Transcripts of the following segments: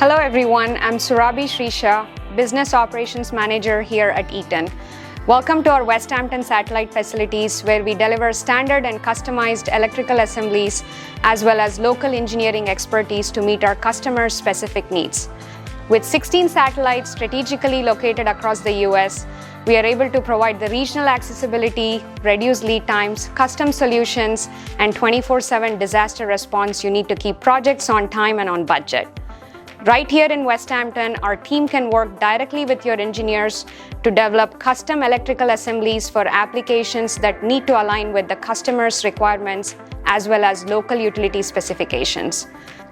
Hello everyone, I'm Surabhi Srisha, Business Operations Manager here at Eaton. Welcome to our Westampton satellite facilities where we deliver standard and customized electrical assemblies as well as local engineering expertise to meet our customers' specific needs. With 16 satellites strategically located across the US, we are able to provide the regional accessibility, reduce lead times, custom solutions, and 24/7 disaster response you need to keep projects on time and on budget. Right here in Westampton, our team can work directly with your engineers to develop custom electrical assemblies for applications that need to align with the customer's requirements as well as local utility specifications.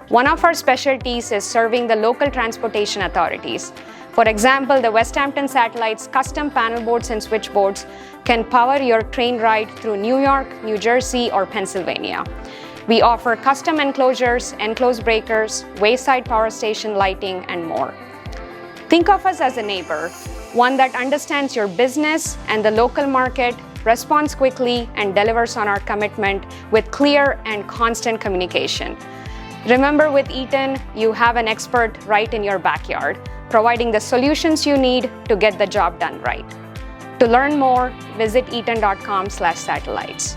One of our specialties is serving the local transportation authorities. For example, the Westampton satellite's custom panel boards and switchboards can power your train ride through New York, New Jersey, or Pennsylvania. We offer custom enclosures, enclosed breakers, wayside power station lighting, and more. Think of us as a neighbor, one that understands your business and the local market, responds quickly, and delivers on our commitment with clear and constant communication. Remember, with Eaton, you have an expert right in your backyard, providing the solutions you need to get the job done right. To learn more, visit eaton.com/satellites.